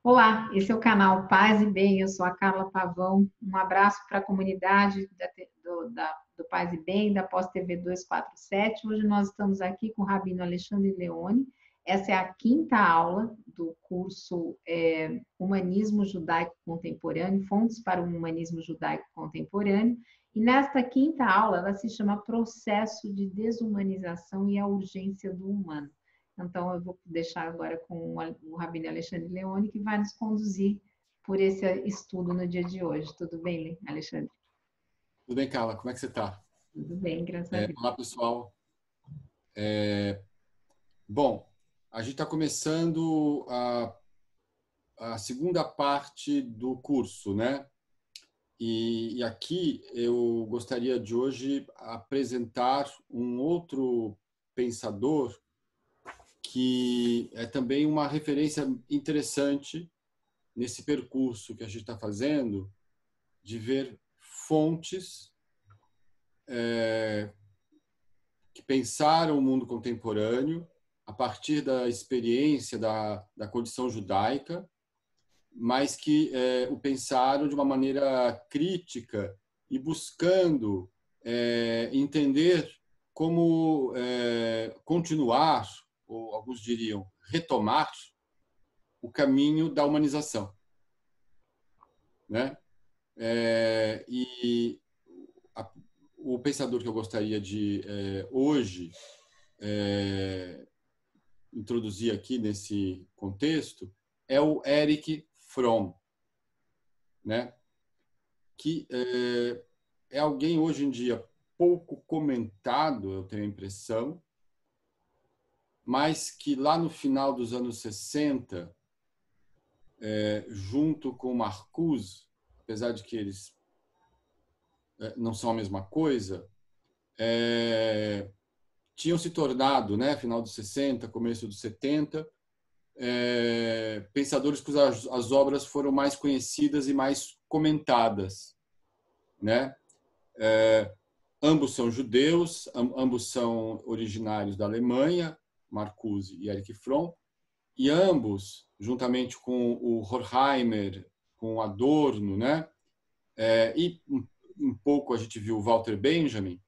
Olá, esse é o canal Paz e Bem, eu sou a Carla Pavão. Um abraço para a comunidade do Paz e Bem, da Pós TV 247. Hoje nós estamos aqui com o Rabino Alexandre Leone. Essa é a quinta aula do curso Humanismo Judaico Contemporâneo, Fontes para o Humanismo Judaico Contemporâneo. E nesta quinta aula, ela se chama Processo de Desumanização e a Urgência do Humano. Então, eu vou deixar agora com o Rabino Alexandre Leone, que vai nos conduzir por esse estudo no dia de hoje. Tudo bem, Alexandre? Tudo bem, Carla? Como é que você está? Tudo bem, graças a Deus. Olá, pessoal. Bom, a gente está começando a segunda parte do curso, né? E aqui eu gostaria de hoje apresentar um outro pensador que é também uma referência interessante nesse percurso que a gente está fazendo, de ver fontes que pensaram o mundo contemporâneo a partir da experiência da condição judaica, mas que o pensaram de uma maneira crítica e buscando entender como continuar, ou alguns diriam retomar, o caminho da humanização, né? E o pensador que eu gostaria de hoje introduzir aqui nesse contexto é o Erich Fromm, né? Que é alguém hoje em dia pouco comentado, eu tenho a impressão, mas que lá no final dos anos 60, junto com Marcuse, apesar de que eles não são a mesma coisa, tinham se tornado, né, final dos 60, começo dos 70, pensadores cujas obras foram mais conhecidas e mais comentadas, né? Ambos são judeus, ambos são originários da Alemanha, Marcuse e Erich Fromm, e ambos, juntamente com o Horkheimer, com o Adorno, né? E um pouco a gente viu o Walter Benjamin,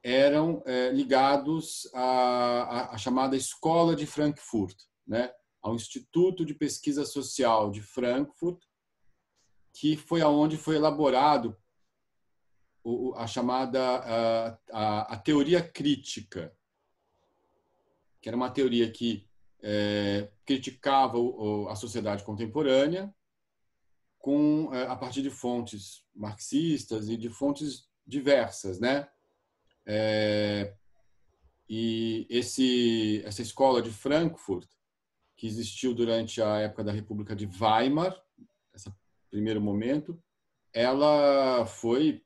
eram ligados à chamada Escola de Frankfurt, né? Ao Instituto de Pesquisa Social de Frankfurt, que foi aonde foi elaborado a chamada a teoria crítica, que era uma teoria que criticava a sociedade contemporânea a partir de fontes marxistas e de fontes diversas, né? E essa escola de Frankfurt, que existiu durante a época da República de Weimar, esse primeiro momento, ela foi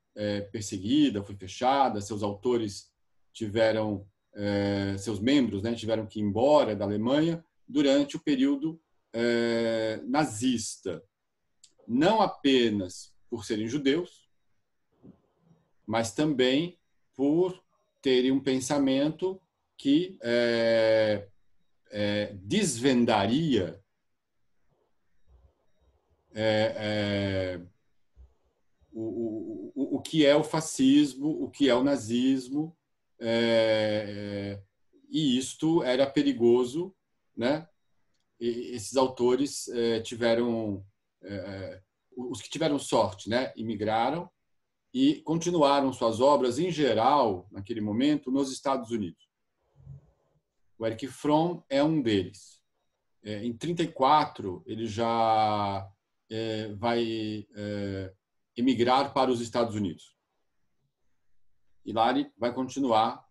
perseguida, foi fechada, seus autores tiveram, seus membros, né, tiveram que ir embora da Alemanha durante o período nazista. Não apenas por serem judeus, mas também por terem um pensamento que desvendaria o que é o fascismo, o que é o nazismo, e isto era perigoso, né? E esses autores tiveram, os que tiveram sorte, né? Imigraram e continuaram suas obras, em geral, naquele momento, nos Estados Unidos. O Erich Fromm é um deles. Em 1934, ele já vai emigrar para os Estados Unidos. E lá ele vai continuar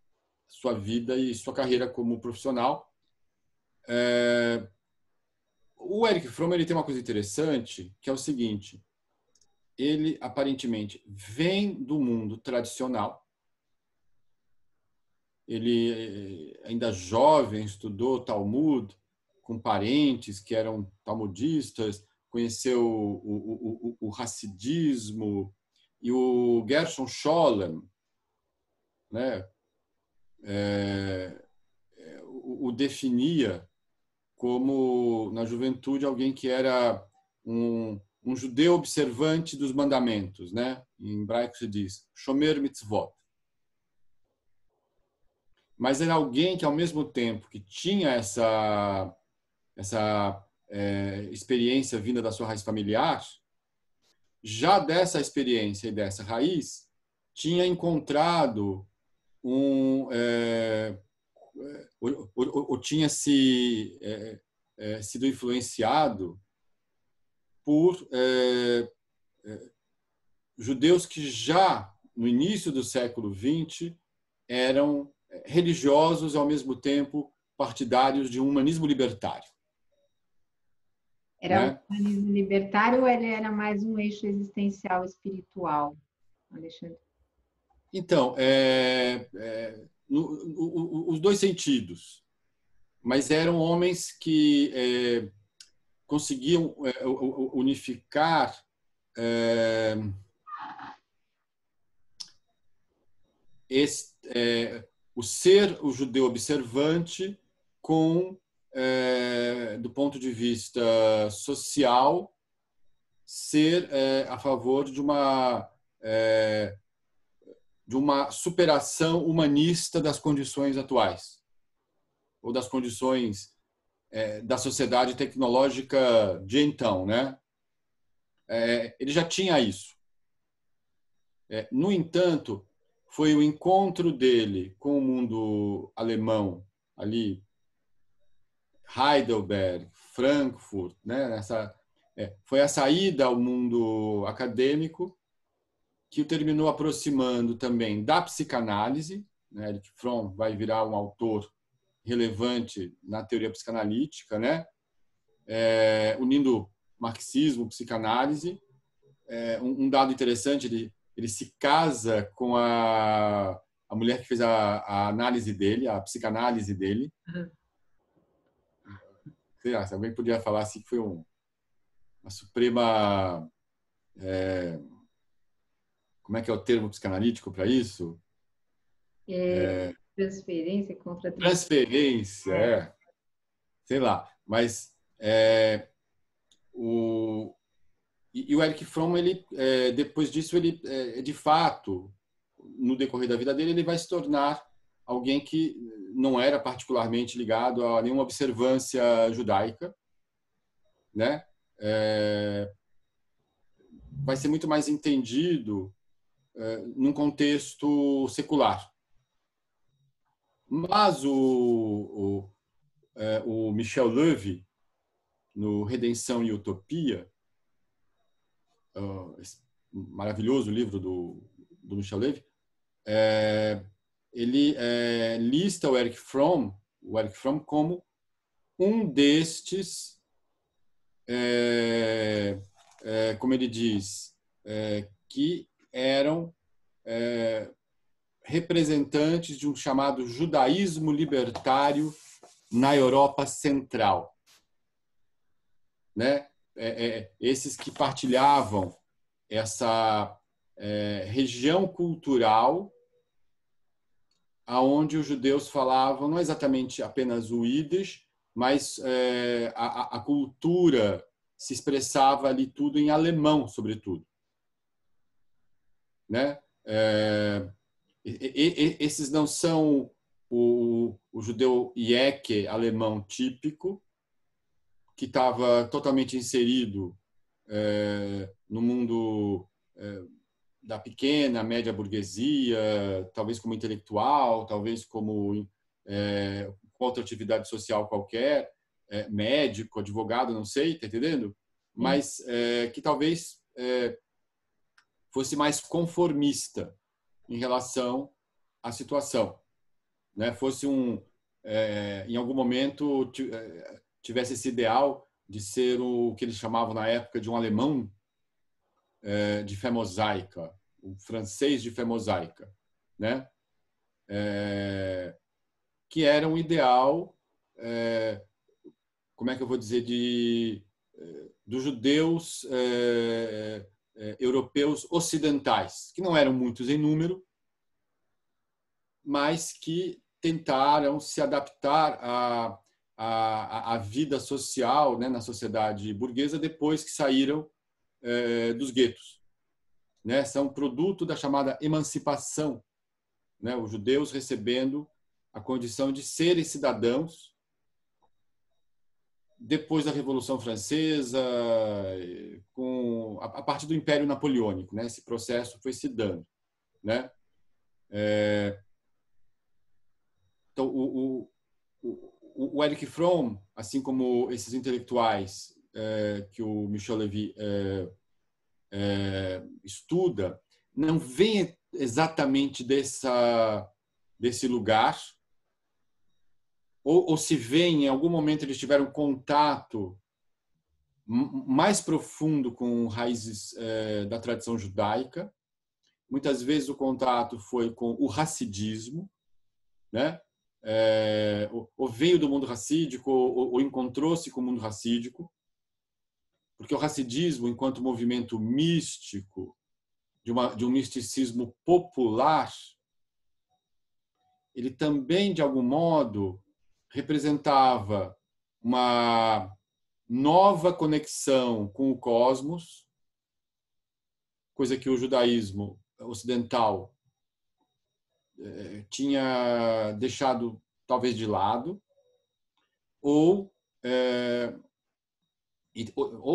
sua vida e sua carreira como profissional. O Erich Fromm ele tem uma coisa interessante, que é o seguinte: ele aparentemente vem do mundo tradicional. Ele, ainda jovem, estudou Talmud com parentes que eram talmudistas, conheceu o Hassidismo e o Gershon Scholem, né? O definia como, na juventude, alguém que era um judeu observante dos mandamentos, né? Em hebraico se diz shomer mitzvot. Mas era alguém que, ao mesmo tempo que tinha essa experiência vinda da sua raiz familiar, já dessa experiência e dessa raiz, tinha encontrado ou tinha sido influenciado por judeus que já no início do século XX eram religiosos e ao mesmo tempo partidários de um humanismo libertário. Era Né? um humanismo libertário ou ele era mais um eixo existencial espiritual, Alexandre? Então, os dois sentidos, mas eram homens que conseguiam unificar o ser o judeu observante com, do ponto de vista social, ser a favor de uma superação humanista das condições atuais, ou das condições da sociedade tecnológica de então, né? Ele já tinha isso. No entanto, foi o encontro dele com o mundo alemão, ali, Heidelberg, Frankfurt, né? Foi a saída ao mundo acadêmico que o terminou aproximando também da psicanálise. Né? Erich Fromm vai virar um autor relevante na teoria psicanalítica, né? Unindo marxismo, psicanálise. Um dado interessante, ele se casa com a mulher que fez a análise dele, a psicanálise dele. Uhum. Sei lá, se alguém podia falar assim que foi uma suprema... como é que é o termo psicanalítico para isso? Transferência contra Transferência, sei lá. Mas o Erich Fromm, ele, depois disso, ele, de fato, no decorrer da vida dele, ele vai se tornar alguém que não era particularmente ligado a nenhuma observância judaica, né? Vai ser muito mais entendido num contexto secular. Mas o Michel Levy, no Redenção e Utopia, esse maravilhoso livro do Michel Levy, ele lista o Erich Fromm como um destes, como ele diz, que eram representantes de um chamado judaísmo libertário na Europa Central. Né? Esses que partilhavam essa região cultural aonde os judeus falavam não exatamente apenas o Yiddish, mas a cultura se expressava ali tudo em alemão, sobretudo. Né? Esses não são o judeu Yeke alemão típico, que estava totalmente inserido no mundo da pequena, média burguesia, talvez como intelectual, talvez como outra atividade social qualquer, médico, advogado, não sei, tá entendendo? Mas que talvez fosse mais conformista em relação à situação, né? Fosse em algum momento tivesse esse ideal de ser o que eles chamavam na época de um alemão de fé mosaica, o francês de fé mosaica, né? Que era um ideal, como é que eu vou dizer, dos judeus europeus ocidentais, que não eram muitos em número, mas que tentaram se adaptar a vida social, né, na sociedade burguesa depois que saíram dos guetos, né? São produto da chamada emancipação, né? Os judeus recebendo a condição de serem cidadãos depois da Revolução Francesa, a partir do Império Napoleônico, né? Esse processo foi se dando, né? Então, o Erich Fromm, assim como esses intelectuais que o Michel Levy estuda, não vem exatamente desse lugar, ou se vem, em algum momento eles tiveram contato mais profundo com raízes da tradição judaica. Muitas vezes o contato foi com o hassidismo, né? Ou veio do mundo racídico, ou encontrou-se com o mundo racídico, porque o hassidismo, enquanto movimento místico, de um misticismo popular, ele também, de algum modo, representava uma nova conexão com o cosmos, coisa que o judaísmo ocidental tinha deixado talvez de lado, ou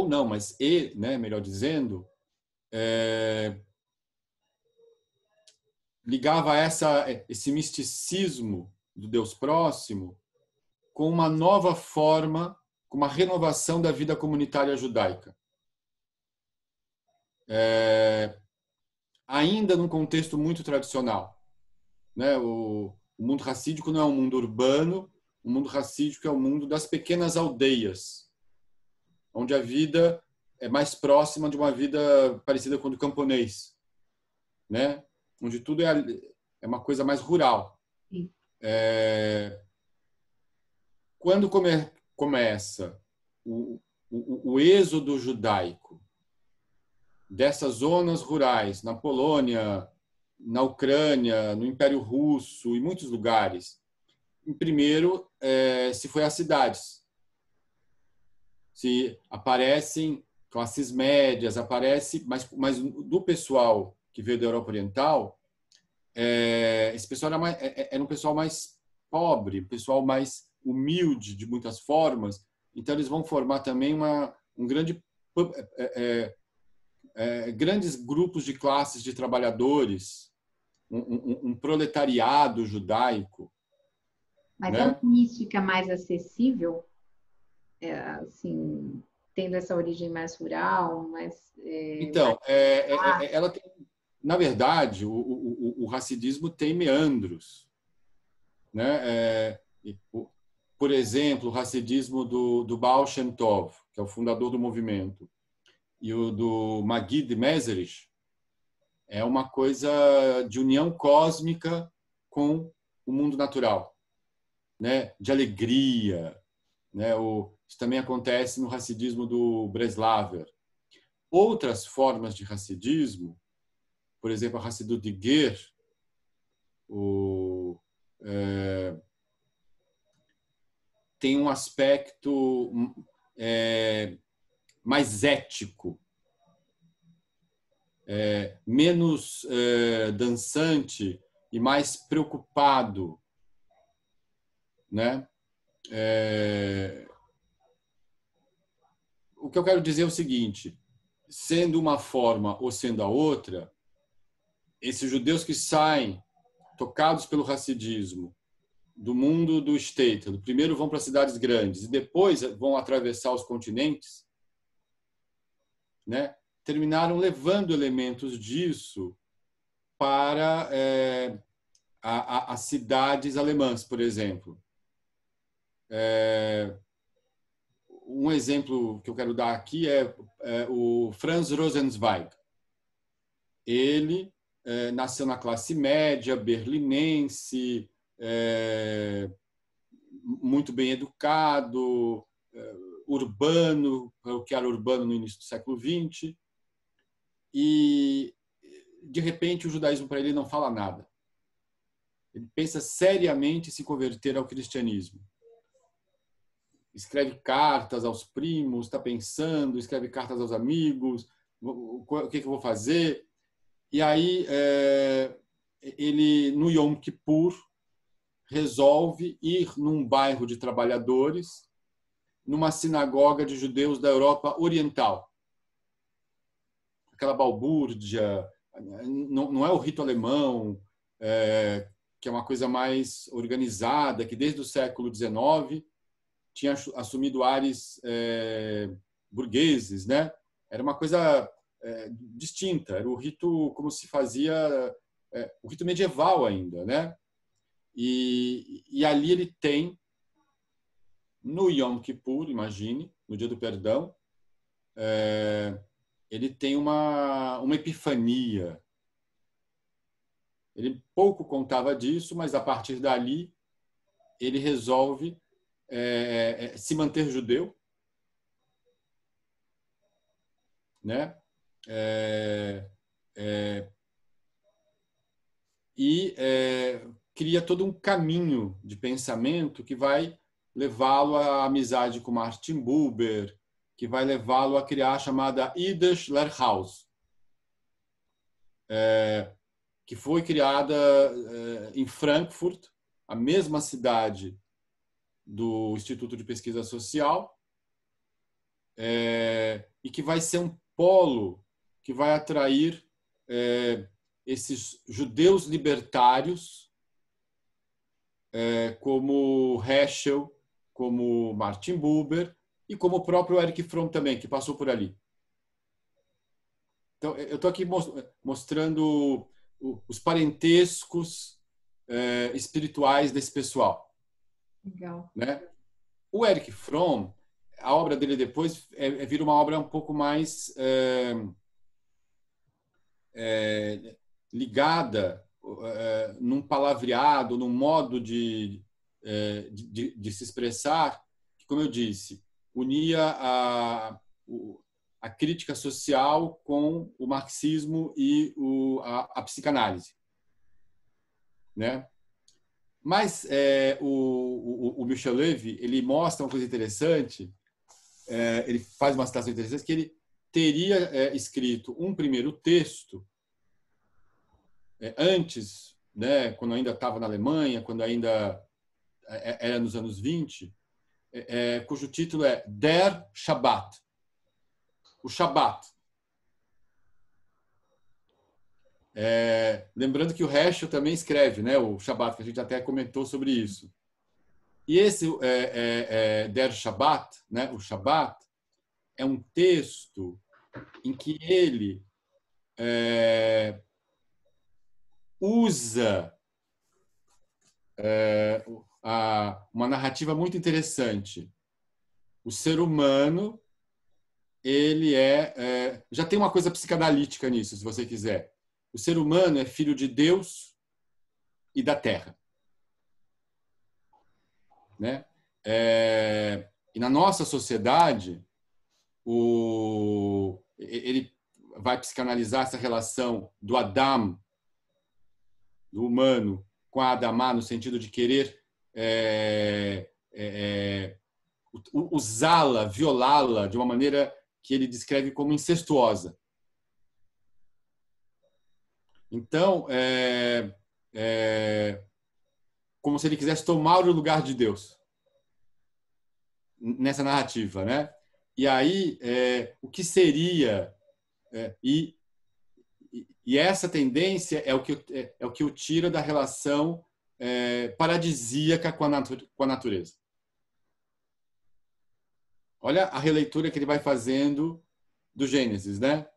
não, mas né, melhor dizendo, ligava esse misticismo do Deus próximo com uma nova forma, com uma renovação da vida comunitária judaica. Ainda num contexto muito tradicional, né? O mundo racídico não é um mundo urbano, o mundo racídico é o mundo das pequenas aldeias, onde a vida é mais próxima de uma vida parecida com a do camponês, né? Onde tudo é uma coisa mais rural. Quando começa o êxodo judaico dessas zonas rurais, na Polônia, na Ucrânia, no Império Russo, em muitos lugares, primeiro se foi às cidades. Se aparecem classes médias, mas do pessoal que veio da Europa Oriental, esse pessoal era um pessoal mais pobre, um pessoal mais humilde de muitas formas. Então eles vão formar também grandes grupos de classes de trabalhadores, um proletariado judaico. Mas né? é uma mística mais acessível, assim, tendo essa origem mais rural, Então, ela tem, na verdade, o hassidismo tem meandros, né? Por exemplo, o hassidismo do Baal Shem Tov, que é o fundador do movimento, e o do Magid Mezerich, é uma coisa de união cósmica com o mundo natural, né? De alegria, né? Isso também acontece no hassidismo do Breslaver. Outras formas de hassidismo, por exemplo, a Hassidut de Ger, tem um aspecto mais ético, menos dançante e mais preocupado, né? O que eu quero dizer é o seguinte: sendo uma forma ou sendo a outra, esses judeus que saem tocados pelo hassidismo do mundo do Shtetl, primeiro vão para cidades grandes e depois vão atravessar os continentes, né? Terminaram levando elementos disso para as cidades alemãs, por exemplo. Um exemplo que eu quero dar aqui é o Franz Rosenzweig. Ele nasceu na classe média berlinense, muito bem educado, urbano, o que era urbano no início do século XX, e de repente o judaísmo para ele não fala nada. Ele pensa seriamente em se converter ao cristianismo. escreve cartas aos primos, está pensando, escreve cartas aos amigos, o que eu vou fazer? E aí ele, no Yom Kippur, resolve ir num bairro de trabalhadores, numa sinagoga de judeus da Europa Oriental. Aquela balbúrdia, não é o rito alemão, que é uma coisa mais organizada, que desde o século XIX tinha assumido ares burgueses, né? Era uma coisa distinta, era o rito como se fazia, o rito medieval ainda, né? E ali ele tem, no Yom Kippur, imagine, no Dia do Perdão, ele tem uma epifania. Ele pouco contava disso, mas a partir dali ele resolve se manter judeu, né? E cria todo um caminho de pensamento que vai levá-lo à amizade com Martin Buber, que vai levá-lo a criar a chamada Yiddish Lehrhaus, que foi criada em Frankfurt, a mesma cidade do Instituto de Pesquisa Social, e que vai ser um polo que vai atrair esses judeus libertários, como Heschel, como Martin Buber e como o próprio Erich Fromm também, que passou por ali. Então, eu estou aqui mostrando os parentescos espirituais desse pessoal. Legal. Né? O Erich Fromm, a obra dele depois vira uma obra um pouco mais ligada num palavreado, num modo de se expressar, que, como eu disse, unia a crítica social com o marxismo e a psicanálise. Né? Mas o Michel Levy, ele mostra uma coisa interessante, ele faz uma citação interessante, que ele teria escrito um primeiro texto antes, né, quando ainda estava na Alemanha, quando ainda era nos anos 20, cujo título é Der Shabbat, o Shabbat. Lembrando que o Heschel também escreve, né, o Shabbat, que a gente até comentou sobre isso. E esse Der Shabbat, né, o Shabbat, é um texto em que ele usa uma narrativa muito interessante. O ser humano, ele já tem uma coisa psicanalítica nisso, se você quiser. O ser humano é filho de Deus e da terra. Né? E na nossa sociedade, ele vai psicanalizar essa relação do Adam, do humano, com a Adamá, no sentido de querer usá-la, violá-la de uma maneira que ele descreve como incestuosa. Então, como se ele quisesse tomar o lugar de Deus nessa narrativa, né? E aí, o que seria e essa tendência é o que o tira da relação paradisíaca com a natureza. Olha a releitura que ele vai fazendo do Gênesis, né?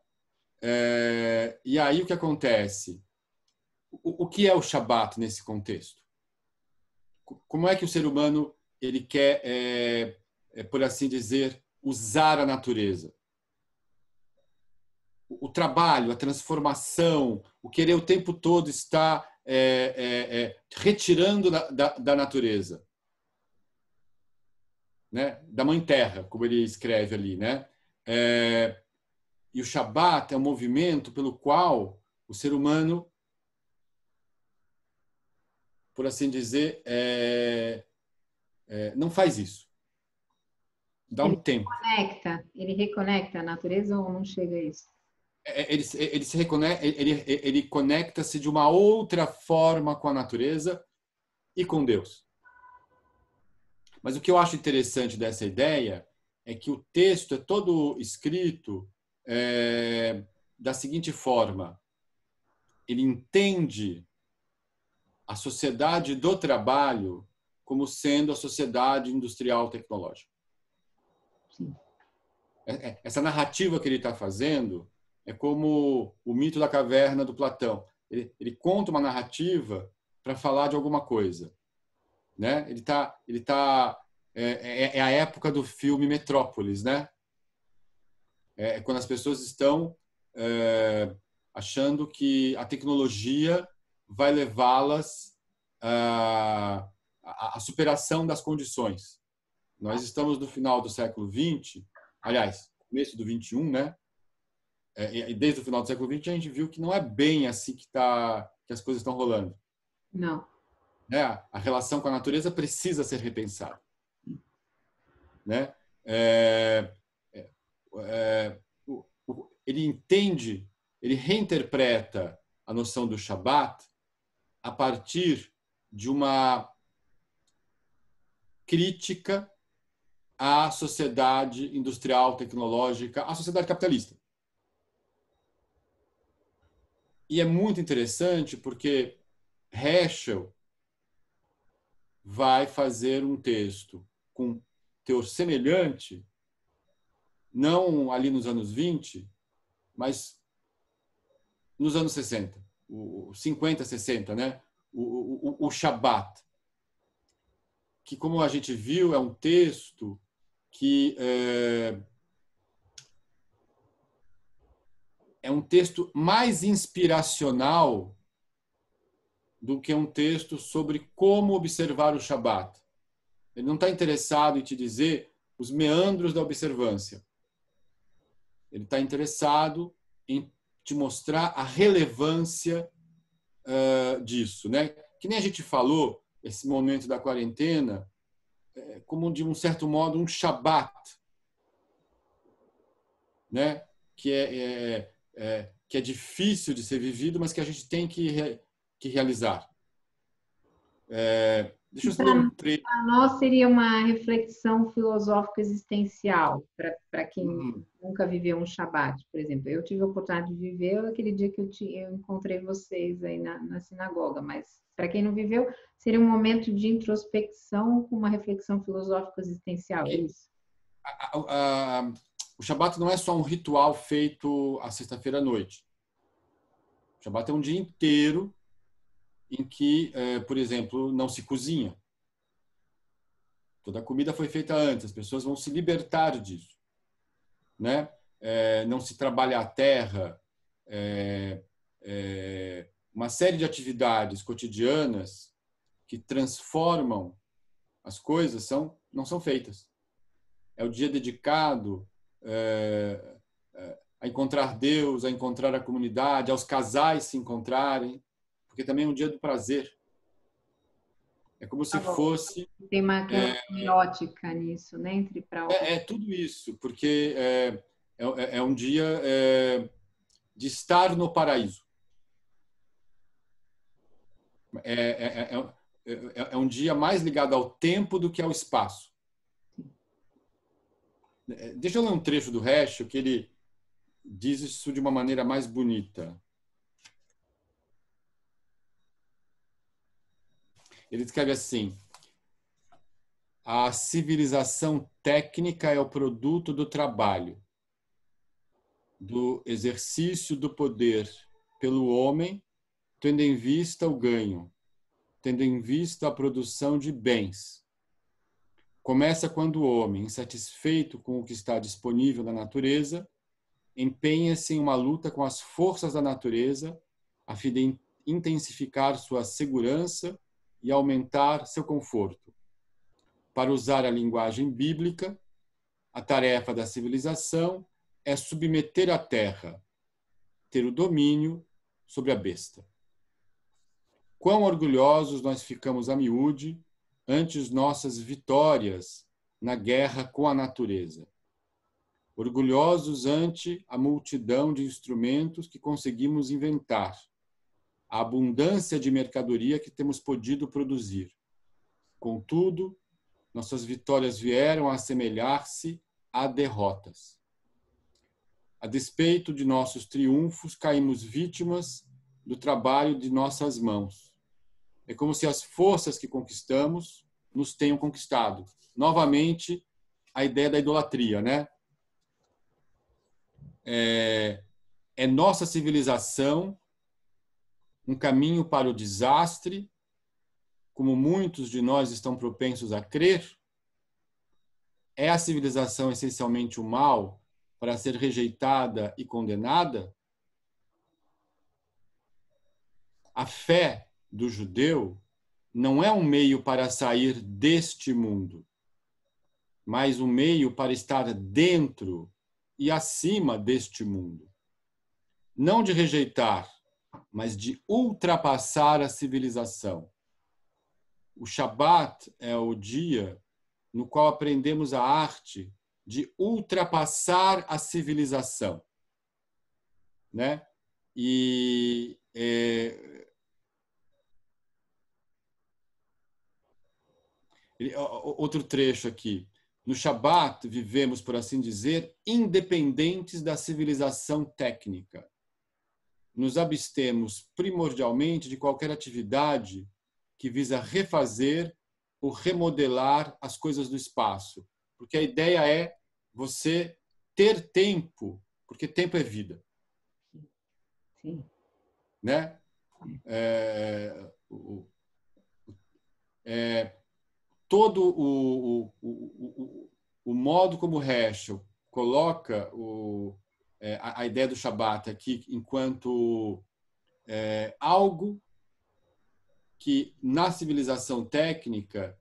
E aí o que acontece? O que é o Shabat nesse contexto? Como é que o ser humano ele quer, por assim dizer, usar a natureza? O trabalho, a transformação, o querer o tempo todo estar retirando da natureza, né? Da mãe terra, como ele escreve ali, né? E o Shabat é um movimento pelo qual o ser humano, por assim dizer, não faz isso. dá um tempo. Ele reconecta a natureza ou não chega a isso? Ele conecta-se de uma outra forma com a natureza e com Deus. Mas o que eu acho interessante dessa ideia é que o texto é todo escrito da seguinte forma: ele entende a sociedade do trabalho como sendo a sociedade industrial tecnológica. Sim. Essa narrativa que ele está fazendo é como o mito da caverna do Platão. Ele conta uma narrativa para falar de alguma coisa, né? É a época do filme Metrópolis, né? É quando as pessoas estão achando que a tecnologia vai levá-las à superação das condições. Nós estamos no final do século XX, aliás, começo do XXI, né? E desde o final do século XX a gente viu que não é bem assim que as coisas estão rolando. Não. Né? A relação com a natureza precisa ser repensada. Né? Ele entende, ele reinterpreta a noção do Shabat a partir de uma crítica à sociedade industrial, tecnológica, à sociedade capitalista. E é muito interessante porque Heschel vai fazer um texto com teor semelhante, não ali nos anos 20, mas nos anos 60, 50, 60, né? O Shabat, que, como a gente viu, é um texto que é um texto mais inspiracional do que um texto sobre como observar o Shabat. Ele não está interessado em te dizer os meandros da observância. Ele está interessado em te mostrar a relevância disso, né? Que nem a gente falou, esse momento da quarentena, como de um certo modo um Shabat, né? Que é difícil de ser vivido, mas que a gente tem que realizar. Deixa eu só ler um trecho. Para nós seria uma reflexão filosófica existencial, para quem nunca viveu um Shabat, por exemplo. Eu tive a oportunidade de viver aquele dia que eu encontrei vocês aí na sinagoga, mas para quem não viveu, seria um momento de introspecção com uma reflexão filosófica existencial, é isso? O Shabat não é só um ritual feito à sexta-feira à noite. O Shabat é um dia inteiro em que, por exemplo, não se cozinha. Toda a comida foi feita antes, as pessoas vão se libertar disso. Né? Não se trabalha a terra, uma série de atividades cotidianas que transformam as coisas não são feitas. É o dia dedicado a encontrar Deus, a encontrar a comunidade, aos casais se encontrarem, porque também é um dia do prazer. É como se fosse... Tem uma semiótica nisso, né? Tudo isso, porque é um dia de estar no paraíso. É um dia mais ligado ao tempo do que ao espaço. Deixa eu ler um trecho do Heschel, que ele diz isso de uma maneira mais bonita. Ele escreve assim: a civilização técnica é o produto do trabalho, do exercício do poder pelo homem, tendo em vista o ganho, tendo em vista a produção de bens. Começa quando o homem, insatisfeito com o que está disponível na natureza, empenha-se em uma luta com as forças da natureza a fim de intensificar sua segurança e aumentar seu conforto. Para usar a linguagem bíblica, a tarefa da civilização é submeter a terra, ter o domínio sobre a besta. Quão orgulhosos nós ficamos a miúde ante nossas vitórias na guerra com a natureza, orgulhosos ante a multidão de instrumentos que conseguimos inventar, a abundância de mercadoria que temos podido produzir. Contudo, nossas vitórias vieram a assemelhar-se a derrotas. A despeito de nossos triunfos, caímos vítimas do trabalho de nossas mãos. É como se as forças que conquistamos nos tenham conquistado. Novamente, a ideia da idolatria, né? É nossa civilização um caminho para o desastre, como muitos de nós estão propensos a crer? É a civilização essencialmente o mal para ser rejeitada e condenada? A fé do judeu não é um meio para sair deste mundo, mas um meio para estar dentro e acima deste mundo. Não de rejeitar, mas de ultrapassar a civilização. O Shabat é o dia no qual aprendemos a arte de ultrapassar a civilização, né? E outro trecho aqui. No Shabat vivemos, por assim dizer, independentes da civilização técnica. Nos abstemos primordialmente de qualquer atividade que visa refazer ou remodelar as coisas do espaço. Porque a ideia é você ter tempo, porque tempo é vida. Sim. Né? Todo o modo como Heschel coloca a ideia do Shabat aqui enquanto algo que na civilização técnica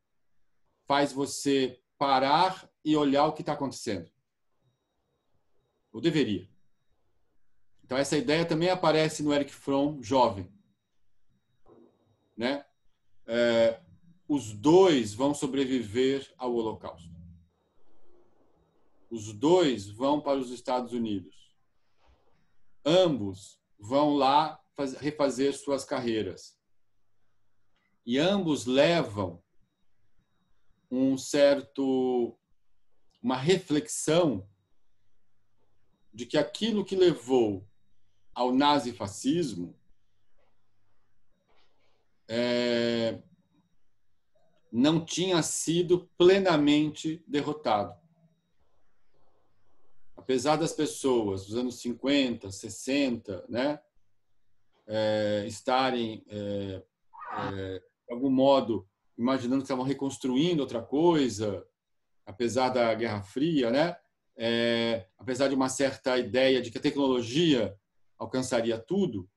faz você parar e olhar o que está acontecendo. Ou deveria. Então essa ideia também aparece no Erich Fromm jovem, né? Os dois vão sobreviver ao Holocausto. Os dois vão para os Estados Unidos. Ambos vão lá refazer suas carreiras. E ambos levam uma reflexão de que aquilo que levou ao nazifascismo não tinha sido plenamente derrotado. Apesar das pessoas dos anos 50, 60, né, estarem, de algum modo, imaginando que estavam reconstruindo outra coisa, apesar da Guerra Fria, né, apesar de uma certa ideia de que a tecnologia alcançaria tudo,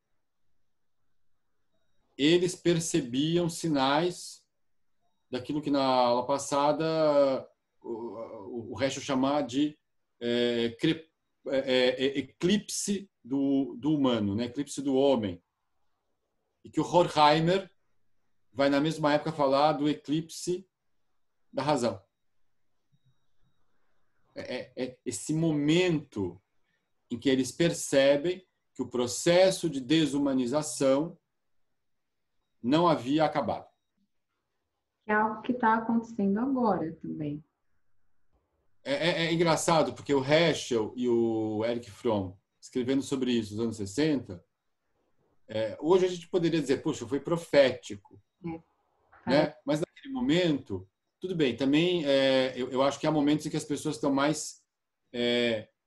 eles percebiam sinais daquilo que na aula passada o Heschel chamava de eclipse do humano, né? Eclipse do homem. E que o Horkheimer vai na mesma época falar do eclipse da razão. Esse momento em que eles percebem que o processo de desumanização não havia acabado. É algo que está acontecendo agora também. É engraçado, porque o Heschel e o Erich Fromm, escrevendo sobre isso nos anos 60, hoje a gente poderia dizer, poxa, foi profético. Né? Mas naquele momento, tudo bem, também eu acho que há momentos em que as pessoas estão mais...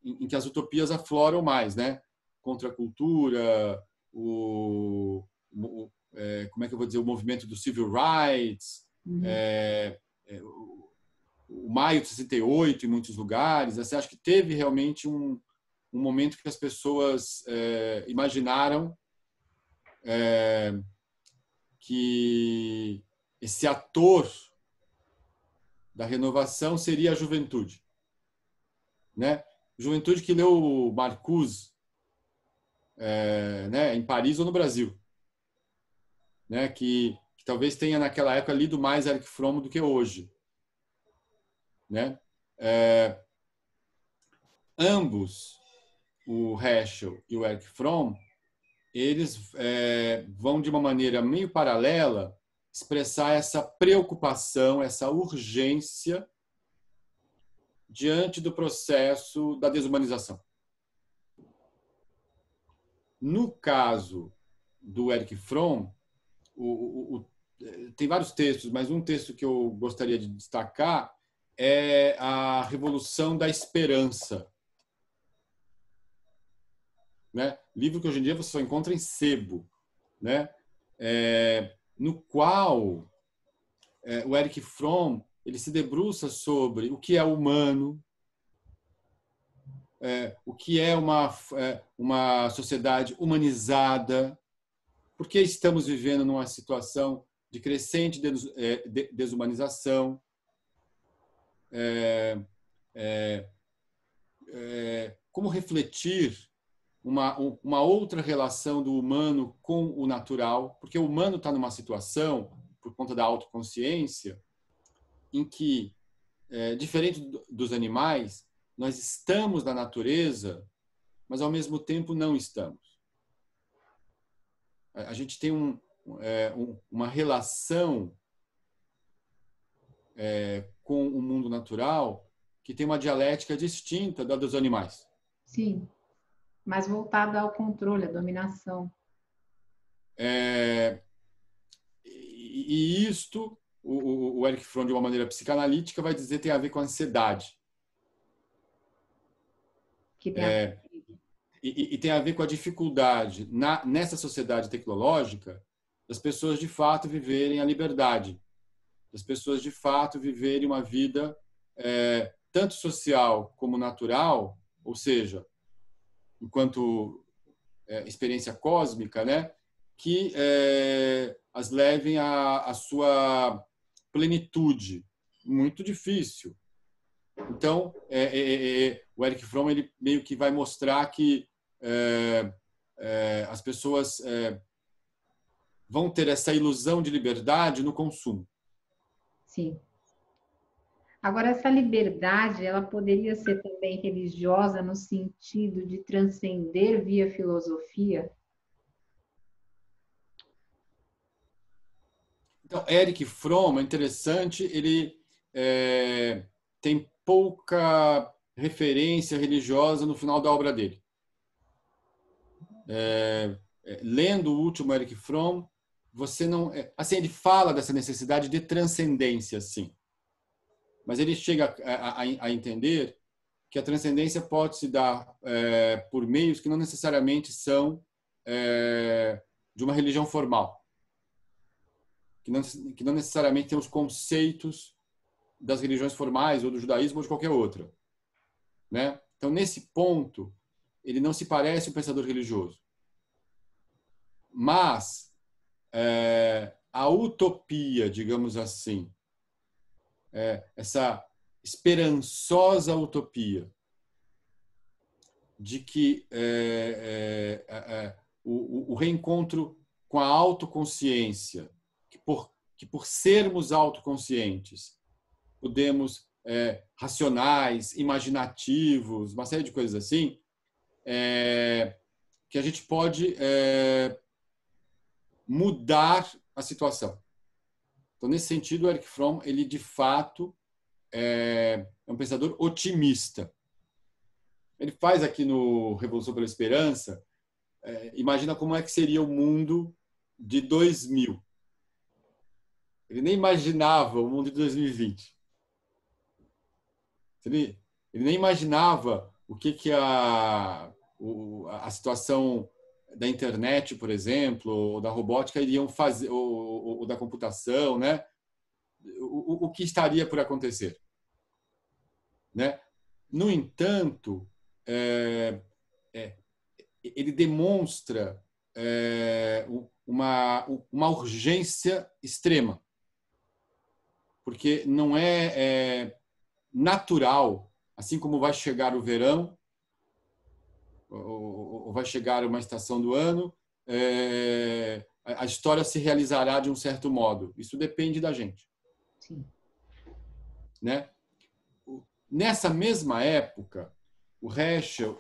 em que as utopias afloram mais, né? Contra a cultura, como é que eu vou dizer, o movimento do civil rights, o maio de 68 em muitos lugares. Você acha que teve realmente um momento que as pessoas imaginaram que esse ator da renovação seria a juventude, né? Juventude que leu Marcuse, né, em Paris ou no Brasil, né, que talvez tenha naquela época lido mais Erich Fromm do que hoje, né? Ambos, o Heschel e o Erich Fromm, eles vão de uma maneira meio paralela expressar essa preocupação, essa urgência diante do processo da desumanização. No caso do Erich Fromm, tem vários textos, mas um texto que eu gostaria de destacar é a Revolução da Esperança, né? Livro que hoje em dia você só encontra em sebo, né? No qual o Erich Fromm ele se debruça sobre o que é humano, o que é uma sociedade humanizada, por que estamos vivendo numa situação de crescente desumanização, como refletir uma outra relação do humano com o natural, porque o humano está numa situação, por conta da autoconsciência, em que, diferente dos animais, nós estamos na natureza, mas ao mesmo tempo não estamos. A gente tem uma relação com o mundo natural que tem uma dialética distinta da dos animais. Sim, mas voltada ao controle, à dominação. E isto, o Erich Fromm, de uma maneira psicanalítica, vai dizer que tem a ver com a ansiedade. Que tem e tem a ver com a dificuldade, nessa sociedade tecnológica, das pessoas, de fato, viverem a liberdade, das pessoas, de fato, viverem uma vida tanto social como natural, ou seja, enquanto experiência cósmica, né, que as levem à sua plenitude. Muito difícil. Então, o Erich Fromm ele meio que vai mostrar que as pessoas vão ter essa ilusão de liberdade no consumo. Sim. Agora, essa liberdade, ela poderia ser também religiosa no sentido de transcender via filosofia? Então, Erich Fromm é interessante, ele tem pouca referência religiosa no final da obra dele. Lendo o último Erich Fromm, você não... Assim, ele fala dessa necessidade de transcendência, sim. Mas ele chega a entender que a transcendência pode se dar por meios que não necessariamente são de uma religião formal. Que não necessariamente tem os conceitos das religiões formais, ou do judaísmo, ou de qualquer outra. Né? Então, nesse ponto, ele não se parece um pensador religioso. Mas a utopia, digamos assim, essa esperançosa utopia de que o reencontro com a autoconsciência, que por sermos autoconscientes, podemos, racionais, imaginativos, uma série de coisas assim, que a gente pode mudar a situação. Então, nesse sentido, o Erich Fromm, ele de fato é um pensador otimista. Ele faz aqui no Revolução pela Esperança, imagina como é que seria o mundo de 2000. Ele nem imaginava o mundo de 2020. Ele nem imaginava o que a situação da internet, por exemplo, ou da robótica iriam fazer, ou da computação, né? O que estaria por acontecer, né? No entanto, ele demonstra uma urgência extrema, porque não é natural, assim como vai chegar o verão, ou vai chegar uma estação do ano, a história se realizará de um certo modo. Isso depende da gente. Sim. Né? Nessa mesma época, o Heschel,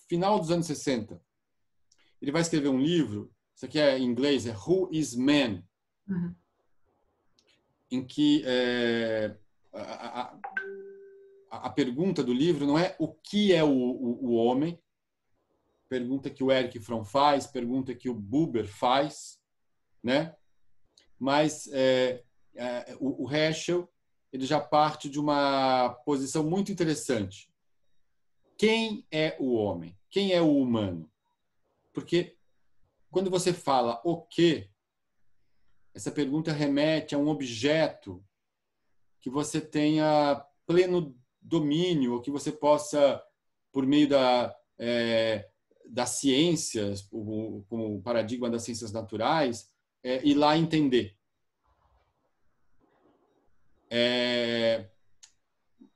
final dos anos 60, ele vai escrever um livro, isso aqui é em inglês, é Who is Man? Uhum. Em que a pergunta do livro não é o que é o homem, pergunta que o Erich Fromm faz, pergunta que o Buber faz, né? Mas o Heschel, ele já parte de uma posição muito interessante. Quem é o homem? Quem é o humano? Porque quando você fala o quê, essa pergunta remete a um objeto que você tenha pleno domínio, ou que você possa, por meio das ciências, como o paradigma das ciências naturais, ir lá entender.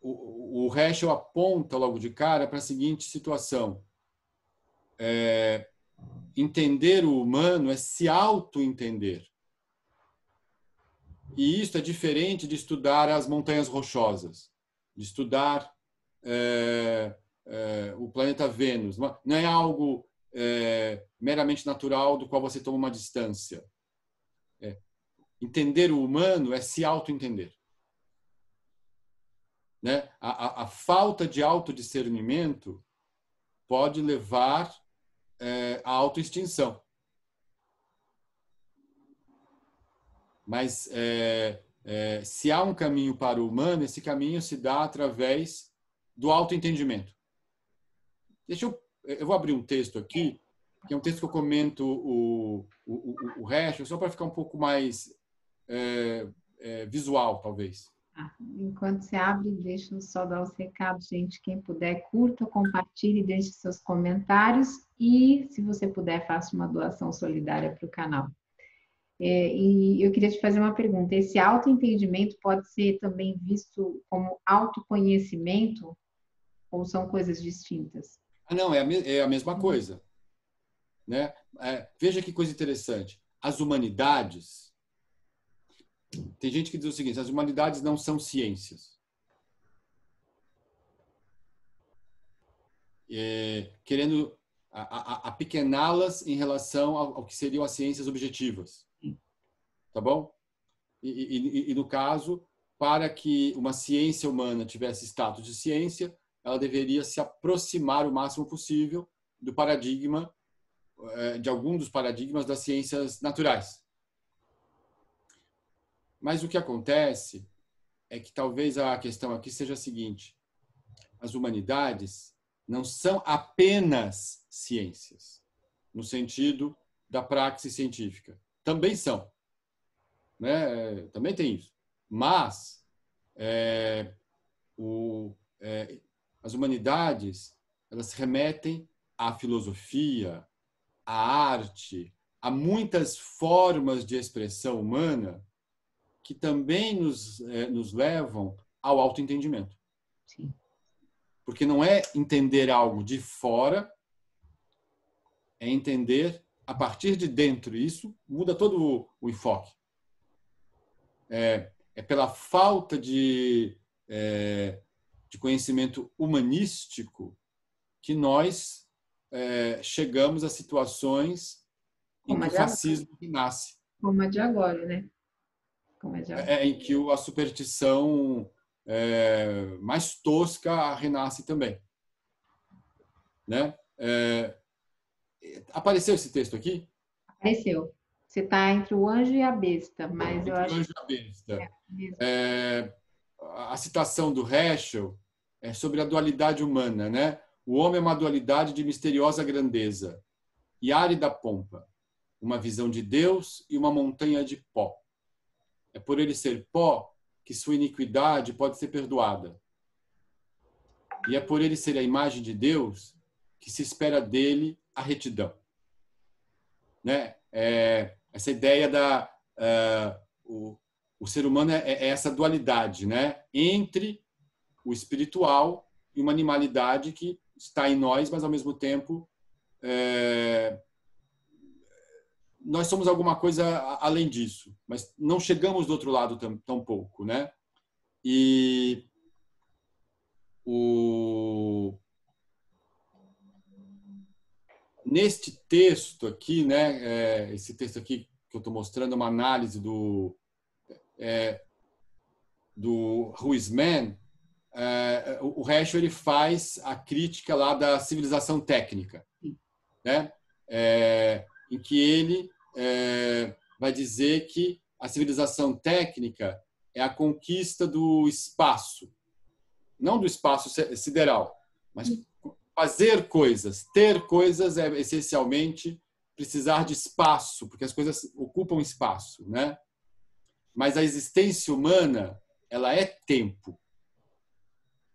O Heschel aponta logo de cara para a seguinte situação. Entender o humano é se auto-entender. E isso é diferente de estudar as montanhas rochosas, de estudar o planeta Vênus. Não é algo meramente natural do qual você toma uma distância. Entender o humano é se auto-entender. Né? A falta de autodiscernimento pode levar à autoextinção. Mas se há um caminho para o humano, esse caminho se dá através do autoentendimento. Eu vou abrir um texto aqui, que é um texto que eu comento o Heschel, só para ficar um pouco mais visual, talvez. Enquanto você abre, deixa eu só dar os recados, gente. Quem puder, curta, compartilhe, deixe seus comentários e, se você puder, faça uma doação solidária para o canal. E eu queria te fazer uma pergunta. Esse autoentendimento pode ser também visto como autoconhecimento ou são coisas distintas? Não, é a mesma coisa. Né? Veja que coisa interessante. As humanidades... Tem gente que diz o seguinte, as humanidades não são ciências. Querendo apequená-las em relação ao que seriam as ciências objetivas. Tá bom? E no caso, para que uma ciência humana tivesse status de ciência, ela deveria se aproximar o máximo possível do paradigma, de algum dos paradigmas das ciências naturais. Mas o que acontece é que talvez a questão aqui seja a seguinte: as humanidades não são apenas ciências, no sentido da praxis científica. Também são. Né? Também tem isso. Mas as humanidades, elas remetem à filosofia, à arte, a muitas formas de expressão humana que também nos levam ao autoentendimento. Sim. Porque não é entender algo de fora, é entender a partir de dentro. Isso muda todo o enfoque. É pela falta de conhecimento humanístico que nós chegamos a situações em que o fascismo nasce. Como a de agora, né? Em que a superstição mais tosca renasce também. Né? Apareceu esse texto aqui? Apareceu. Você está entre o anjo e a besta, mas eu acho... o anjo e a besta. A citação do Heschel é sobre a dualidade humana. Né? O homem é uma dualidade de misteriosa grandeza e árida pompa, uma visão de Deus e uma montanha de pó. É por ele ser pó que sua iniquidade pode ser perdoada. E é por ele ser a imagem de Deus que se espera dele a retidão. Né? Essa ideia o ser humano é essa dualidade, né? Entre o espiritual e uma animalidade que está em nós, mas ao mesmo tempo nós somos alguma coisa além disso, mas não chegamos do outro lado tão pouco, né? E neste texto aqui, né, esse texto aqui que eu estou mostrando é uma análise do Huisman. O Heschel ele faz a crítica lá da civilização técnica, né? Em que ele vai dizer que a civilização técnica é a conquista do espaço, não do espaço sideral, mas fazer coisas, ter coisas é essencialmente precisar de espaço, porque as coisas ocupam espaço, né? Mas a existência humana, ela é tempo.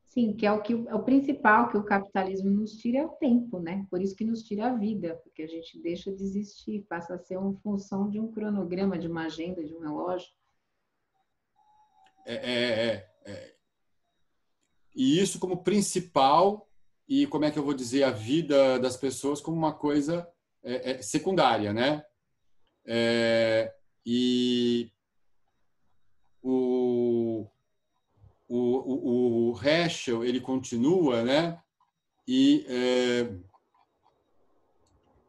Sim, que é o principal que o capitalismo nos tira é o tempo, né? Por isso que nos tira a vida, porque a gente deixa de existir, passa a ser uma função de um cronograma, de uma agenda, de um relógio. E isso como principal, e como é que eu vou dizer, a vida das pessoas como uma coisa secundária, né? E o Heschel, ele continua, né? E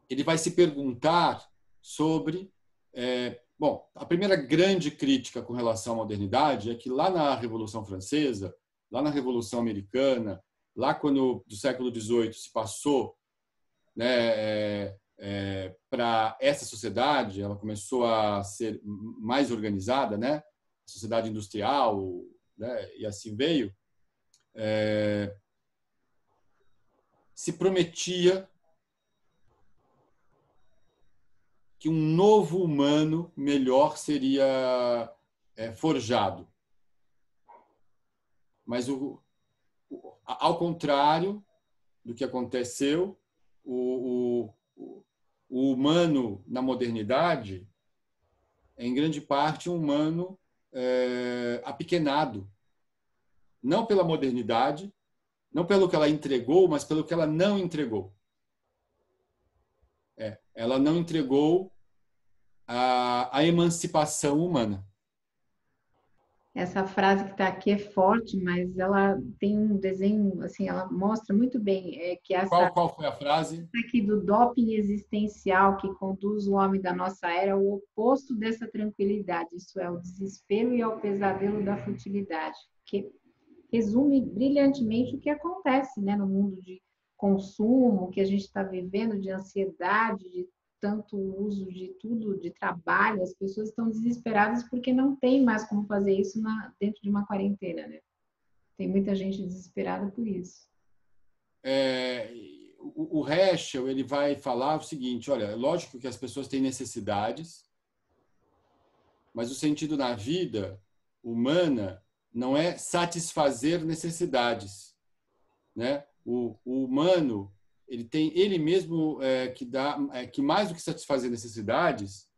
ele vai se perguntar sobre... bom, a primeira grande crítica com relação à modernidade é que lá na Revolução Francesa, lá na Revolução Americana, lá quando do século XVIII se passou, né, para essa sociedade, ela começou a ser mais organizada, né, a sociedade industrial, né, e assim veio, se prometia que um novo humano melhor seria forjado. Mas, ao contrário do que aconteceu, o humano na modernidade é, em grande parte, um humano apequenado. Não pela modernidade, não pelo que ela entregou, mas pelo que ela não entregou. Ela não entregou a emancipação humana. Essa frase que está aqui é forte, mas ela tem um desenho, assim, ela mostra muito bem que essa Qual foi a frase? aqui do doping existencial que conduz o homem da nossa era é o oposto dessa tranquilidade, isso é o desespero e ao pesadelo da futilidade, que resume brilhantemente o que acontece, né, no mundo de consumo que a gente está vivendo, de ansiedade, de tanto uso de tudo, de trabalho, as pessoas estão desesperadas porque não tem mais como fazer isso dentro de uma quarentena, né? Tem muita gente desesperada por isso. O Heschel ele vai falar o seguinte: olha, é lógico que as pessoas têm necessidades, mas o sentido na vida humana não é satisfazer necessidades, né? O humano ele tem ele mesmo que dá que mais do que satisfazer necessidades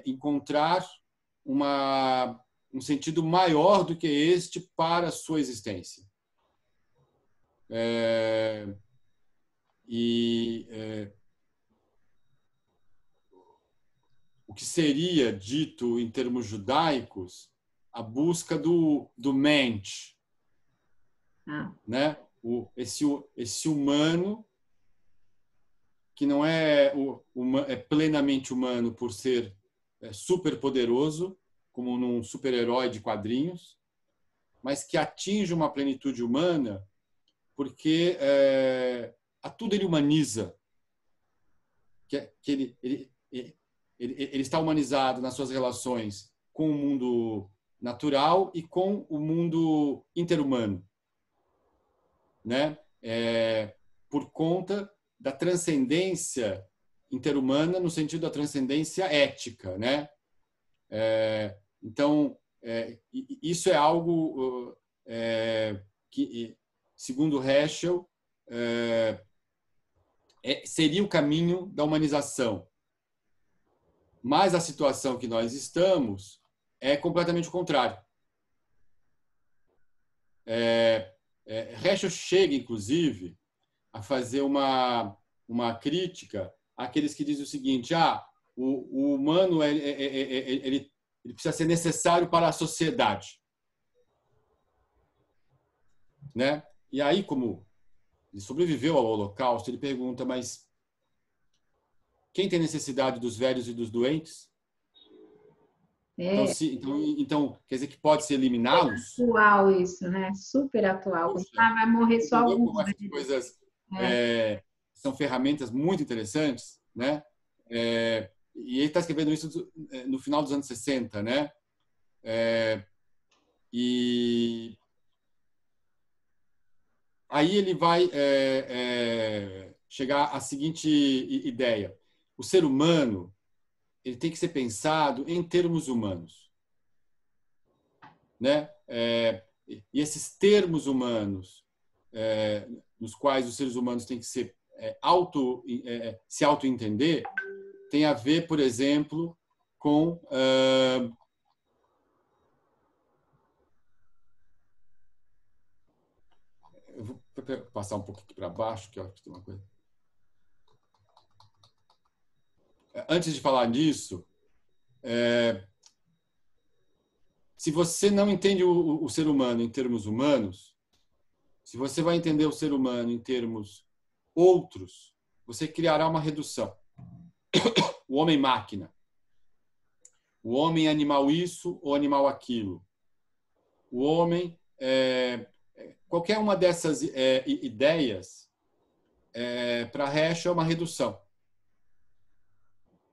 encontrar um sentido maior do que este para a sua existência. O que seria dito em termos judaicos a busca do mensch, né? Esse humano que não é plenamente humano por ser super poderoso, como num super-herói de quadrinhos, mas que atinge uma plenitude humana porque a tudo ele humaniza, que ele está humanizado nas suas relações com o mundo natural e com o mundo interhumano, né? Por conta da transcendência interhumana no sentido da transcendência ética, né? Então, isso é algo que, segundo Heschel, seria o caminho da humanização. Mas a situação que nós estamos é completamente o contrário. Heschel chega, inclusive, a fazer uma crítica àqueles que dizem o seguinte: o humano ele precisa ser necessário para a sociedade. né? E aí, como ele sobreviveu ao Holocausto, ele pergunta, mas quem tem necessidade dos velhos e dos doentes? Então, É então quer dizer que pode se eliminá-los? atual isso, né? Super atual. Como, Puxa, vai morrer só entendeu alguns como essas deles. coisas É, são ferramentas muito interessantes, né? E ele está escrevendo isso no final dos anos 60, né? E aí ele vai chegar à seguinte ideia: o ser humano ele tem que ser pensado em termos humanos, né? E esses termos humanos, nos quais os seres humanos têm que ser se auto-entender, tem a ver, por exemplo, com eu vou passar um pouco aqui para baixo, que eu acho que tem uma coisa. Antes de falar nisso, se você não entende o ser humano em termos humanos, se você vai entender o ser humano em termos outros, você criará uma redução. O homem-máquina. O homem animal isso ou animal aquilo. O homem... qualquer uma dessas ideias, para Heschel, é uma redução.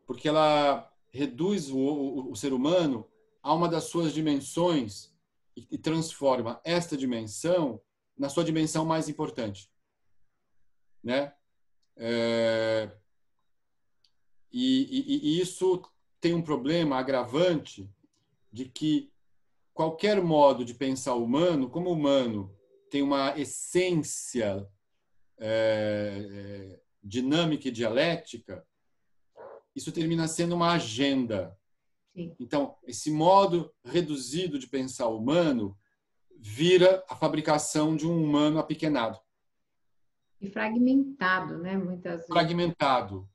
Porque ela reduz o ser humano a uma das suas dimensões e transforma esta dimensão na sua dimensão mais importante, né? E isso tem um problema agravante de que qualquer modo de pensar humano, como humano tem uma essência dinâmica e dialética, isso termina sendo uma agenda. sim. Então, esse modo reduzido de pensar humano vira a fabricação de um humano apequenado. E fragmentado, né? Muitas vezes. Fragmentado.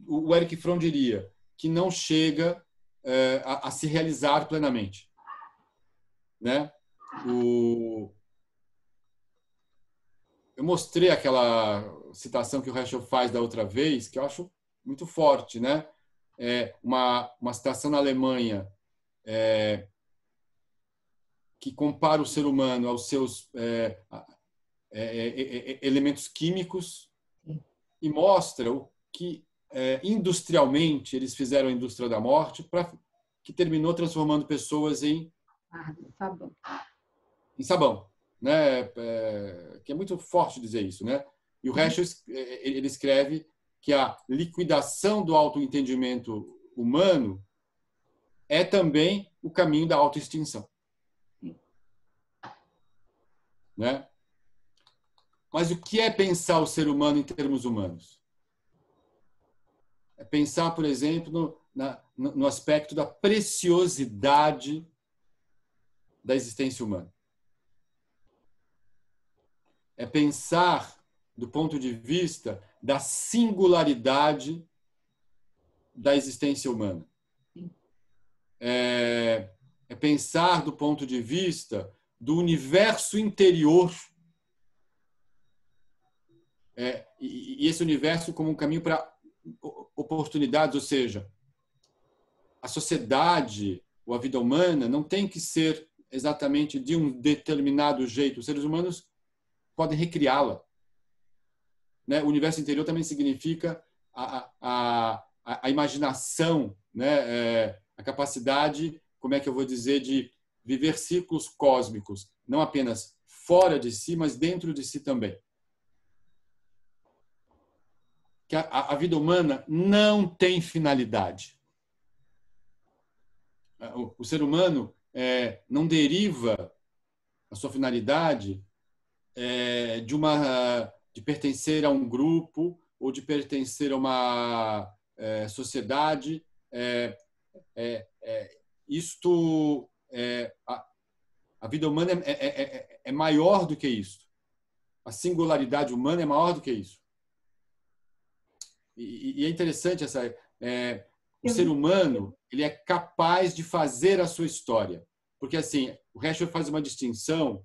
O Erich Fromm diria que não chega a se realizar plenamente, né? Eu mostrei aquela citação que o Heschel faz da outra vez, que eu acho muito forte, né? Uma citação na Alemanha que compara o ser humano aos seus elementos químicos e mostra o que industrialmente eles fizeram a indústria da morte, que terminou transformando pessoas em sabão. Em sabão, né? Que é muito forte dizer isso, né? E o Heschel ele escreve que a liquidação do autoentendimento humano é também o caminho da autoextinção, né? Mas o que é pensar o ser humano em termos humanos? É pensar, por exemplo, no aspecto da preciosidade da existência humana. É pensar do ponto de vista da singularidade da existência humana. É pensar do ponto de vista do universo interior, e esse universo como um caminho para oportunidades, ou seja, a sociedade ou a vida humana não tem que ser exatamente de um determinado jeito. Os seres humanos podem recriá-la, né? O universo interior também significa a imaginação, né? A capacidade, como é que eu vou dizer, de viver ciclos cósmicos, não apenas fora de si, mas dentro de si também. Que a vida humana não tem finalidade. O ser humano não deriva a sua finalidade de pertencer a um grupo ou de pertencer a uma sociedade. A vida humana é maior do que isso. A singularidade humana é maior do que isso. E é interessante o ser humano ele é capaz de fazer a sua história, porque assim o Heschel faz uma distinção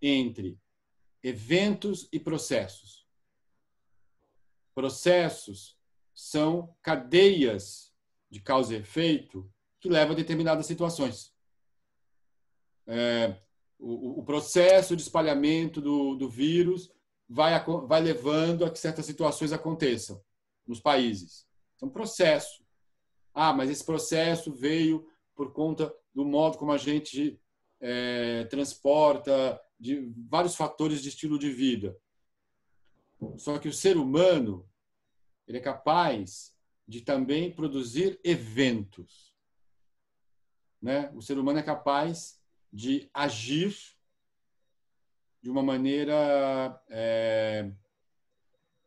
entre eventos e processos. Processos são cadeias de causa e efeito que levam a determinadas situações. O processo de espalhamento do vírus vai levando a que certas situações aconteçam nos países. É um processo. Mas esse processo veio por conta do modo como a gente transporta, de vários fatores de estilo de vida. Só que o ser humano, ele é capaz de também produzir eventos, né? O ser humano é capaz de agir de uma maneira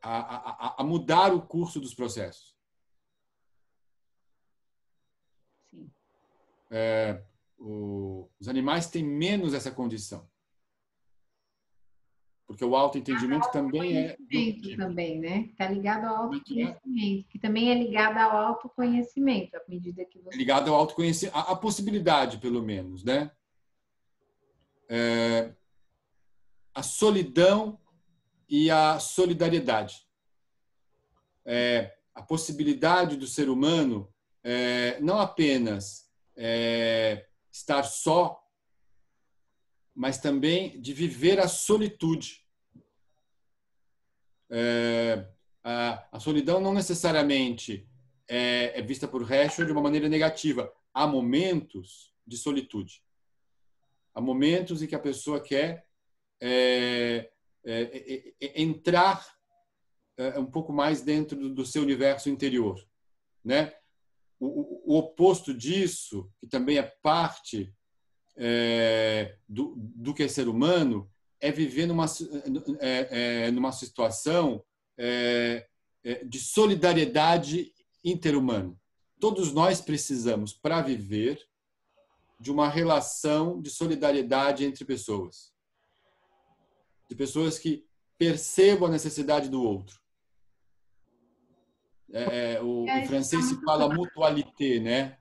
a mudar o curso dos processos. Sim. Os animais têm menos essa condição. Porque o autoentendimento também é... também, né? Está ligado ao autoconhecimento, que também é ligado ao autoconhecimento, à medida que você... É ligado ao autoconhecimento, a possibilidade, pelo menos, né? A solidão e a solidariedade. A possibilidade do ser humano não apenas estar só, mas também de viver a solitude. A solidão não necessariamente é vista por Heschel de uma maneira negativa. Há momentos de solitude. Há momentos em que a pessoa quer entrar um pouco mais dentro do seu universo interior, né? O oposto disso, que também é parte do que é ser humano, é viver numa situação de solidariedade interhumana. Todos nós precisamos, para viver, de uma relação de solidariedade entre pessoas. De pessoas que percebam a necessidade do outro. Em francês se fala mutualité, né?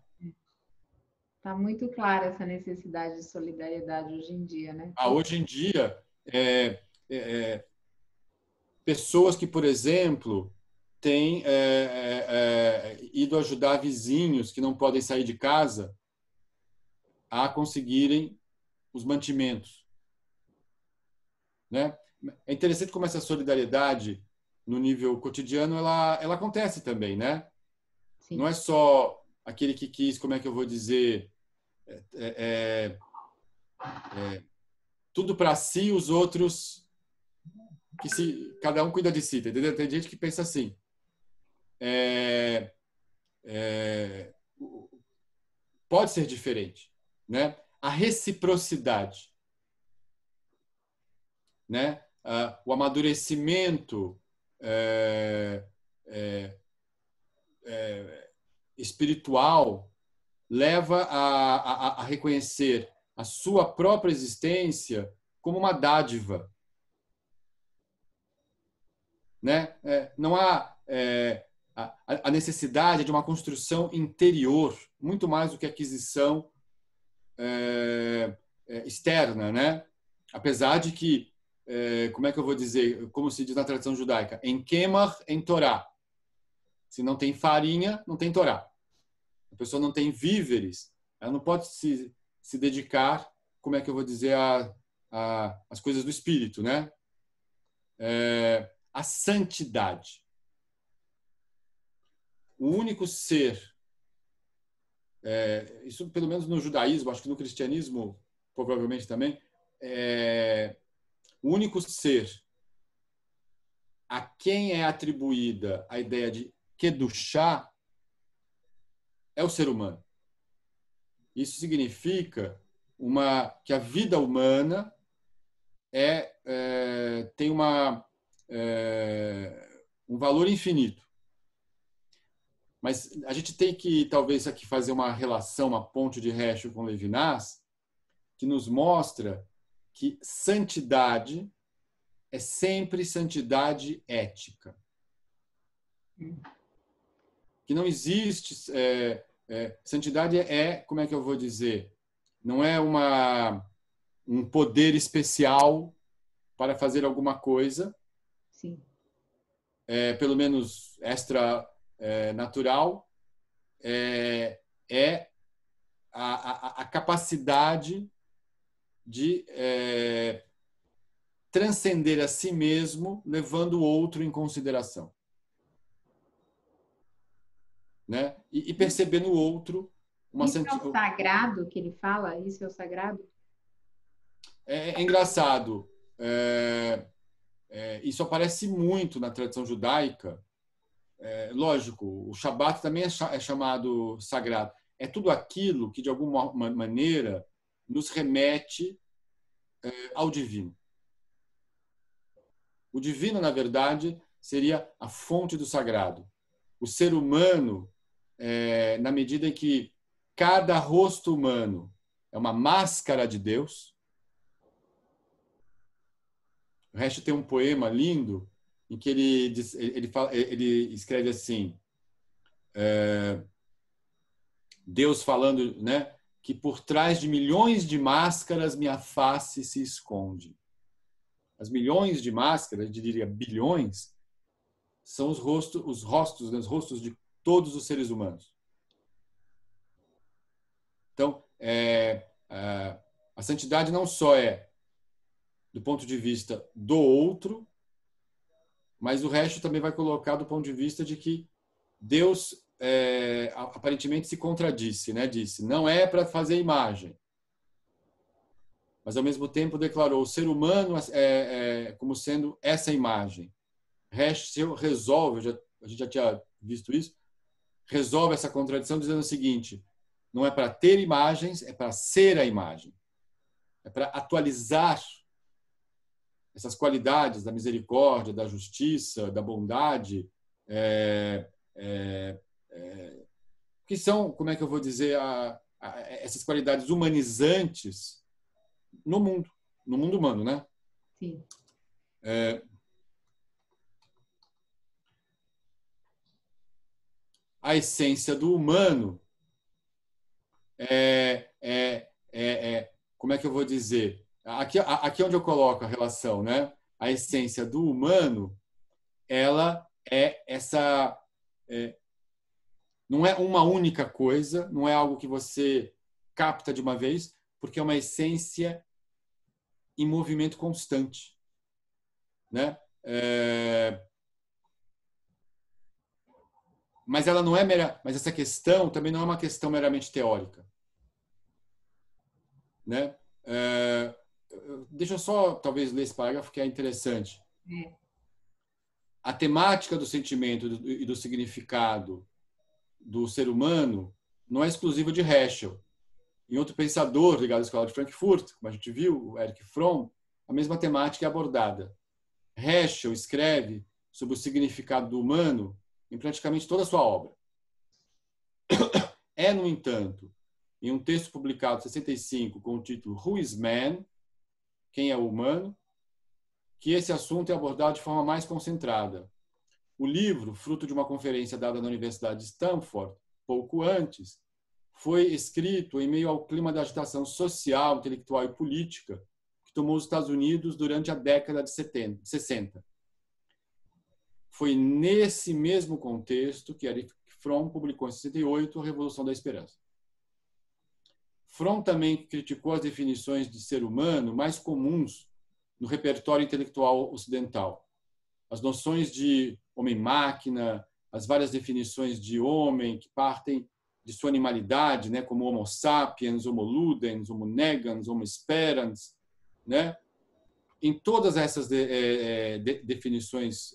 Está muito clara essa necessidade de solidariedade hoje em dia, né? Hoje em dia, pessoas que, por exemplo, têm ido ajudar vizinhos que não podem sair de casa a conseguirem os mantimentos, né? É interessante como essa solidariedade no nível cotidiano ela acontece também, né? Sim. Não é só aquele que quis, como é que eu vou dizer, tudo para si, os outros cada um cuida de si, entendeu? Tem gente que pensa assim. Pode ser diferente, né? A reciprocidade, né? O amadurecimento espiritual leva a reconhecer a sua própria existência como uma dádiva, né? Não há a necessidade de uma construção interior, muito mais do que aquisição externa, né? Apesar de que, como é que eu vou dizer, como se diz na tradição judaica, em Kemar, em Torá. Se não tem farinha, não tem Torá. A pessoa não tem víveres, ela não pode se dedicar, como é que eu vou dizer, às coisas do espírito, né? A santidade. O único ser, isso pelo menos no judaísmo, acho que no cristianismo provavelmente também, o único ser a quem é atribuída a ideia de kedushá é o ser humano. Isso significa que a vida humana tem um valor infinito. Mas a gente tem que, talvez, aqui fazer uma relação, uma ponte de Heschel com Levinas, que nos mostra que santidade é sempre santidade ética. Que não existe... santidade como é que eu vou dizer? Não é um poder especial para fazer alguma coisa, Sim. pelo menos natural, é a capacidade de transcender a si mesmo, levando o outro em consideração, né? E perceber no outro uma Isso é o sagrado que ele fala? Isso é o sagrado? É engraçado. Isso aparece muito na tradição judaica. Lógico, o Shabat também é chamado sagrado. É tudo aquilo que, de alguma maneira, nos remete ao divino. O divino, na verdade, seria a fonte do sagrado. O ser humano, na medida em que cada rosto humano é uma máscara de Deus. O Resch tem um poema lindo em que ele escreve assim, Deus falando, né, que por trás de milhões de máscaras minha face se esconde. As milhões de máscaras, eu diria bilhões, são os rostos, né, os rostos de todos os seres humanos. Então, a santidade não só é do ponto de vista do outro, mas o resto também vai colocar do ponto de vista de que Deus aparentemente se contradisse, né? Disse, não é para fazer imagem, mas ao mesmo tempo declarou o ser humano como sendo essa imagem. Heschel resolve, a gente já tinha visto isso, resolve essa contradição dizendo o seguinte, não é para ter imagens, é para ser a imagem. É para atualizar essas qualidades da misericórdia, da justiça, da bondade, que são, como é que eu vou dizer, essas qualidades humanizantes no mundo humano, né? Sim. A essência do humano como é que eu vou dizer? Aqui é onde eu coloco a relação, né? A essência do humano, ela é essa... não é uma única coisa, não é algo que você capta de uma vez, porque é uma essência em movimento constante, né? Mas ela não é mas essa questão também não é uma questão meramente teórica, né? Deixa eu só talvez ler esse parágrafo que é interessante. A temática do sentimento e do significado do ser humano não é exclusiva de Heschel. Em outro pensador ligado à escola de Frankfurt, como a gente viu, o Erich Fromm, a mesma temática é abordada. Heschel escreve sobre o significado do humano em praticamente toda a sua obra. No entanto, em um texto publicado em 65 com o título Who is Man? Quem é o humano? Que esse assunto é abordado de forma mais concentrada. O livro, fruto de uma conferência dada na Universidade de Stanford, pouco antes, foi escrito em meio ao clima da agitação social, intelectual e política que tomou os Estados Unidos durante a década de 60. Foi nesse mesmo contexto que Erich Fromm publicou em 68 a Revolução da Esperança. Fromm também criticou as definições de ser humano mais comuns no repertório intelectual ocidental. As noções de homem-máquina, as várias definições de homem que partem de sua animalidade, né, como Homo sapiens, Homo ludens, Homo negans, Homo sperans, né? Em todas essas definições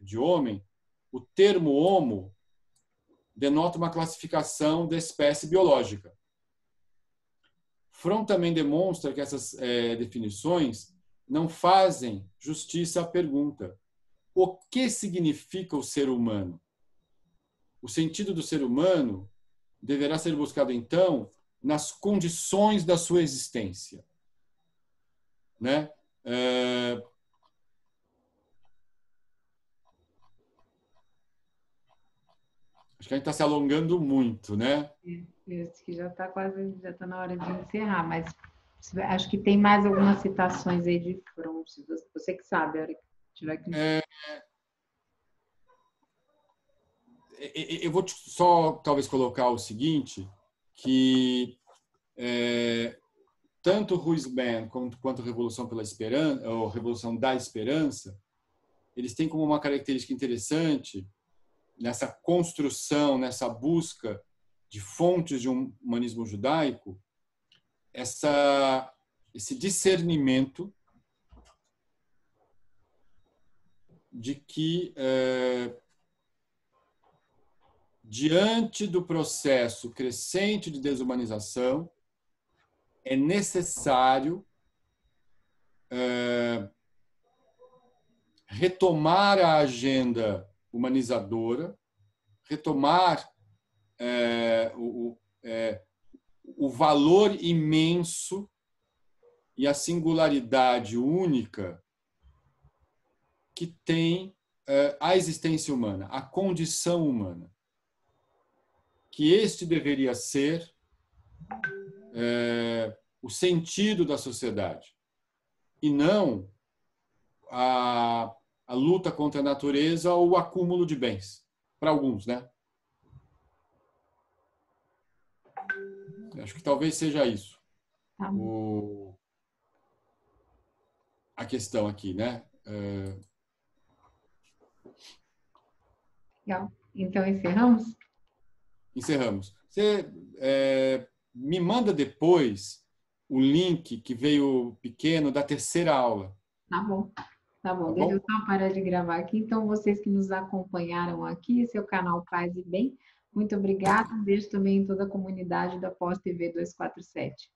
de homem, o termo homo denota uma classificação da espécie biológica. Fromm também demonstra que essas definições não fazem justiça à pergunta: o que significa o ser humano? O sentido do ser humano deverá ser buscado, então, nas condições da sua existência. Né? Acho que a gente está se alongando muito, né? Acho que já está na hora de encerrar, mas Acho que tem mais algumas citações aí de Fromm, você que sabe, a hora que tiver que... Eu vou só talvez colocar o seguinte, que tanto Ruizben quanto Revolução pela Esperança, ou Revolução da Esperança, eles têm como uma característica interessante nessa construção, nessa busca de fontes de um humanismo judaico, esse discernimento de que, diante do processo crescente de desumanização, é necessário retomar a agenda humanizadora, retomar o valor imenso e a singularidade única que tem a existência humana, a condição humana. Que este deveria ser o sentido da sociedade, e não a luta contra a natureza ou o acúmulo de bens, para alguns, né? Acho que talvez seja isso a questão aqui, né? Legal. Então, encerramos? Encerramos. Você me manda depois o link que veio pequeno da terceira aula. Tá bom. Tá bom. Tá Deixa eu bom? só parar de gravar aqui. Então, vocês que nos acompanharam aqui, seu canal Paz e Bem, muito obrigada. Um beijo também em toda a comunidade da Pós TV 247.